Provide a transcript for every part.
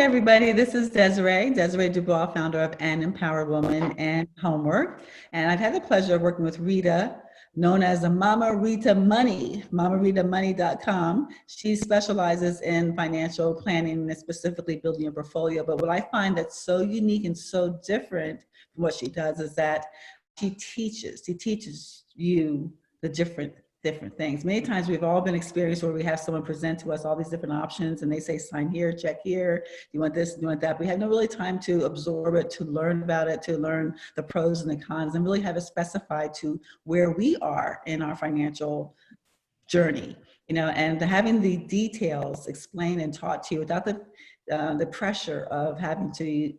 everybody. This is Desiree Dubois, founder of An Empowered Woman and Homework. And I've had the pleasure of working with Rita, known as the Mama Rita Money, MamaRitaMoney.com. She specializes in financial planning and specifically building a portfolio. But what I find that's so unique and so different from what she does is that she teaches you the different things. Many times we've all been experienced where we have someone present to us all these different options and they say, sign here, check here, do you want this, do you want that? We have no really time to absorb it, to learn about it, to learn the pros and the cons, and really have it specified to where we are in our financial journey, and having the details explained and taught to you without the pressure of having to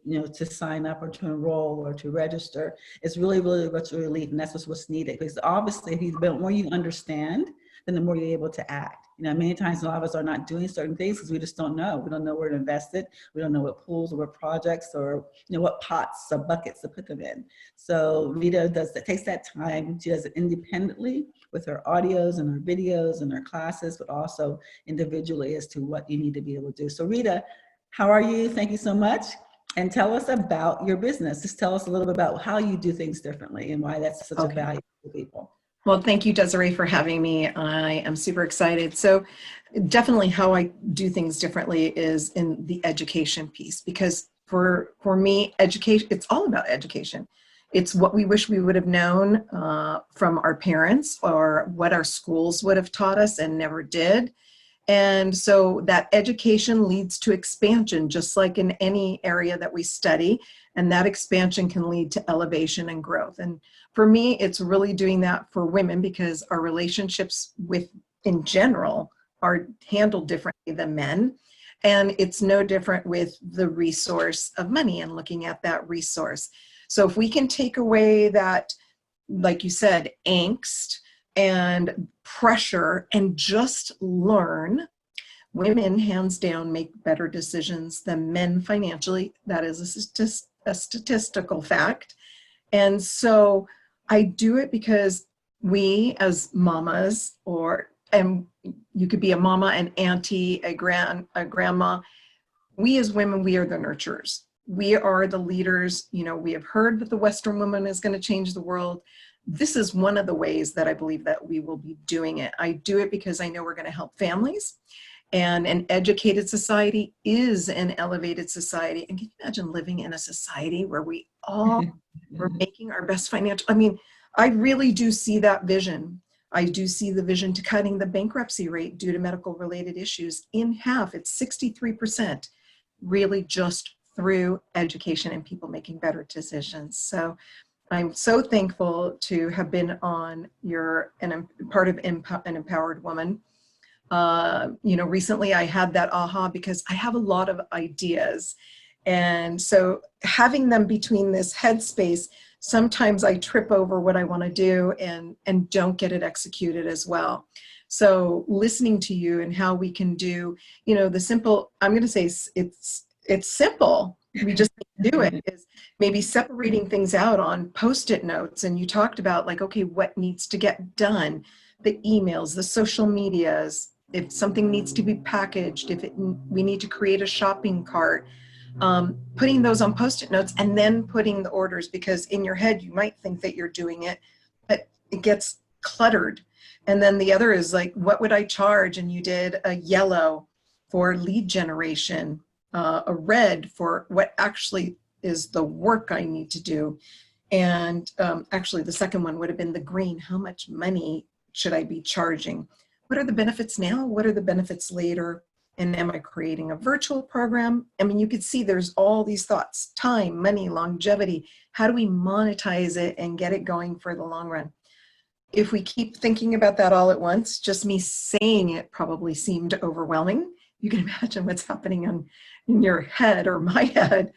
sign up or to enroll or to register is really, really what's a relief. And that's what's needed, because obviously the more you understand, then the more you're able to act. Many times a lot of us are not doing certain things because we just don't know. We don't know where to invest it. We don't know what pools or what projects or what pots or buckets to put them in. So Rita takes that time. She does it independently with her audios and her videos and her classes, but also individually as to what you need to be able to do. So Rita, how are you? Thank you so much. And tell us about your business. Just tell us a little bit about how you do things differently and why that's such a value to people. Well, thank you, Desiree, for having me. I am super excited. So definitely how I do things differently is in the education piece, because for me, education, it's all about education. It's what we wish we would have known from our parents or what our schools would have taught us and never did. And so that education leads to expansion, just like in any area that we study. And that expansion can lead to elevation and growth. And for me, it's really doing that for women because our relationships in general, are handled differently than men. And it's no different with the resource of money and looking at that resource. So if we can take away that, like you said, angst and pressure and just learn, women hands down make better decisions than men financially. That is a statistical fact. And so I do it because we as mamas, and you could be a mama, an auntie, a grandma, we as women, we are the nurturers. We are the leaders. We have heard that the Western woman is going to change the world. This is one of the ways that I believe that we will be doing it. I do it because I know we're going to help families, and an educated society is an elevated society. And can you imagine living in a society where we all were making our best financial? I really do see that vision. I do see the vision to cutting the bankruptcy rate due to medical related issues in half. It's 63%, really just through education and people making better decisions. So I'm so thankful to have been on and part of an Empowered Woman. Recently I had that aha because I have a lot of ideas. And so having them between this headspace, sometimes I trip over what I want to do and don't get it executed as well. So listening to you and how we can do, the simple, I'm going to say it's simple. We just need to do it, is maybe separating things out on Post-it notes. And you talked about what needs to get done, the emails, the social medias, if something needs to be packaged, we need to create a shopping cart, putting those on Post-it notes and then putting the orders, because in your head, you might think that you're doing it, but it gets cluttered. And then the other is what would I charge? And you did a yellow for lead generation, a red for what actually is the work I need to do. And actually the second one would have been the green. How much money should I be charging? What are the benefits now? What are the benefits later? And am I creating a virtual program? You could see there's all these thoughts: time, money, longevity. How do we monetize it and get it going for the long run? If we keep thinking about that all at once, just me saying it probably seemed overwhelming. You can imagine what's happening in your head or my head.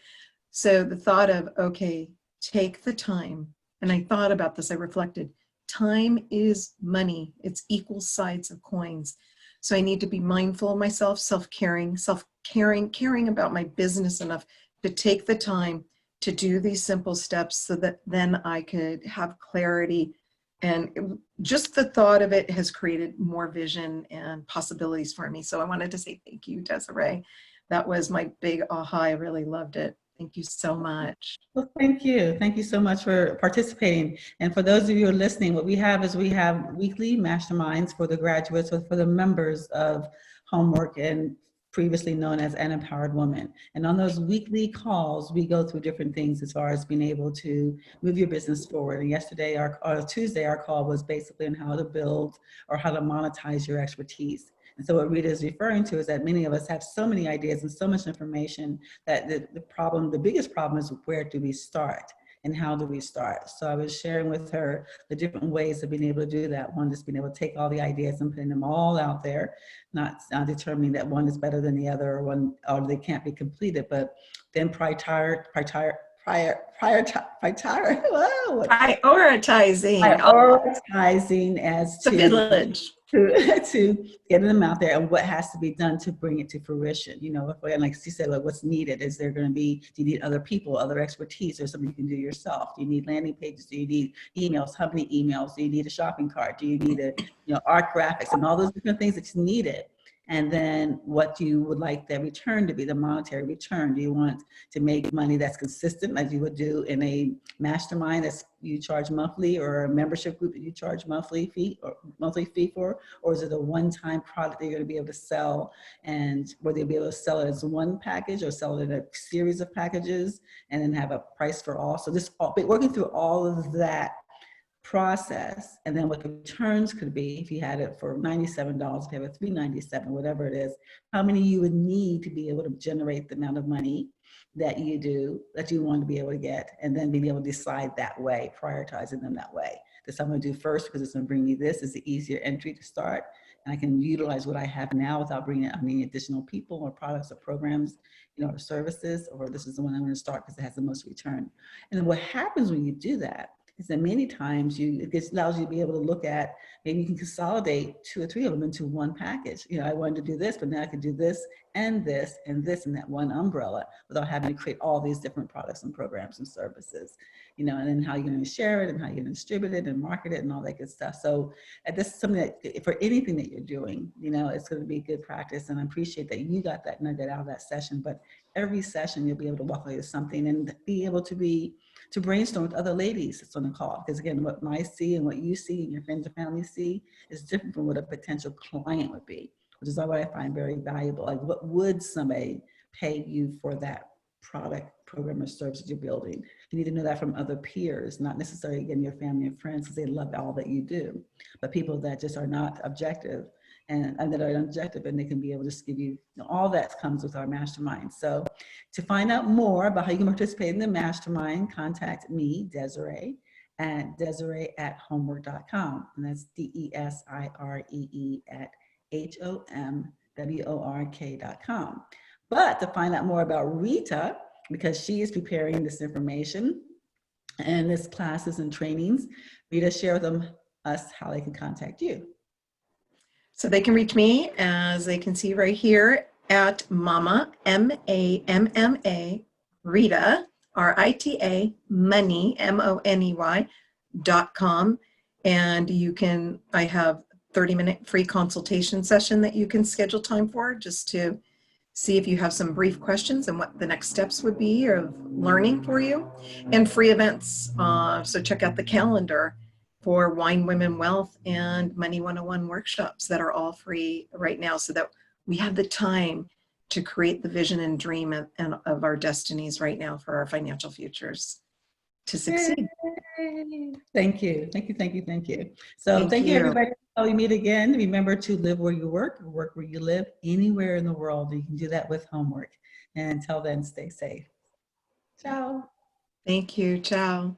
So the thought of, okay, take the time. And I thought about this, I reflected, time is money. It's equal sides of coins. So I need to be mindful of myself, self-caring, caring about my business enough to take the time to do these simple steps so that then I could have clarity. And just the thought of it has created more vision and possibilities for me. So I wanted to say thank you, Desiree. that was my big aha. I really loved it. Thank you so much. Well, thank you. Thank you so much for participating. And for those of you who are listening, what we have is we have weekly masterminds for the graduates or for the members of Homework and previously known as An Empowered Woman. And on those weekly calls, we go through different things as far as being able to move your business forward. And yesterday, or Tuesday, our call was basically on how to build or how to monetize your expertise. And so what Rita is referring to is that many of us have so many ideas and so much information that the biggest problem is where do we start and how do we start? So I was sharing with her the different ways of being able to do that. One is being able to take all the ideas and putting them all out there, not determining that one is better than the other or they can't be completed, but then prioritizing. Prioritizing as the village. to getting them out there and what has to be done to bring it to fruition. You know, like she said, like what's needed. Is there going to be, do you need other people, other expertise, or something you can do yourself? Do you need landing pages? Do you need emails? How many emails? Do you need a shopping cart? Do you need art graphics and all those different things that's needed? And then what you would like the return to be, the monetary return. Do you want to make money that's consistent, like you would do in a mastermind that's you charge monthly, or a membership group that you charge monthly fee for? Or is it a one-time product that you're going to be able to sell, and whether you'll be able to sell it as one package or sell it in a series of packages and then have a price for all? So this working through all of that process, and then what the returns could be if you had it for $97, if you have a $397, whatever it is, how many you would need to be able to generate the amount of money that you want to be able to get, and then being able to decide that way, prioritizing them that way. This I'm going to do first because it's going to bring me this. Is the easier entry to start, and I can utilize what I have now without bringing any additional people or products or programs, or services, or this is the one I'm going to start because it has the most return. And then what happens when you do that is that many times it allows you to be able to look at, maybe you can consolidate 2 or 3 of them into one package. I wanted to do this, but now I can do this and this and this in that one umbrella without having to create all these different products and programs and services, and then how you're going to share it and how you're going to distribute it and market it and all that good stuff. So this is something that for anything that you're doing, it's going to be good practice. And I appreciate that you got that nugget out of that session, but every session you'll be able to walk away with something and be able to brainstorm with other ladies that's on the call. Because again, what I see and what you see and your friends and family see is different from what a potential client would be, which is what I find very valuable. Like, what would somebody pay you for that product, program, or service that you're building? You need to know that from other peers, not necessarily, again, your family and friends, because they love all that you do, but people that just are not objective and that are objective, and they can be able to just give you, all that comes with our mastermind. So to find out more about how you can participate in the mastermind, contact me, Desiree at homework.com. And that's DESIREE at HOMWORK.com. But to find out more about Rita, because she is preparing this information and this classes and trainings, Rita, share with us how they can contact you. So they can reach me, as they can see right here, at Mama, MAMMA, Rita, RITA, money, MONEY.com. And I have 30-minute free consultation session that you can schedule time for, just to see if you have some brief questions and what the next steps would be of learning for you, and free events. So check out the calendar for Wine, Women, Wealth, and Money 101 workshops that are all free right now, so that we have the time to create the vision and dream of our destinies right now for our financial futures to succeed. Thank you. So thank you, everybody. Until we meet again, remember to live where you work where you live, anywhere in the world. You can do that with Homework. And until then, stay safe. Ciao. Thank you. Ciao.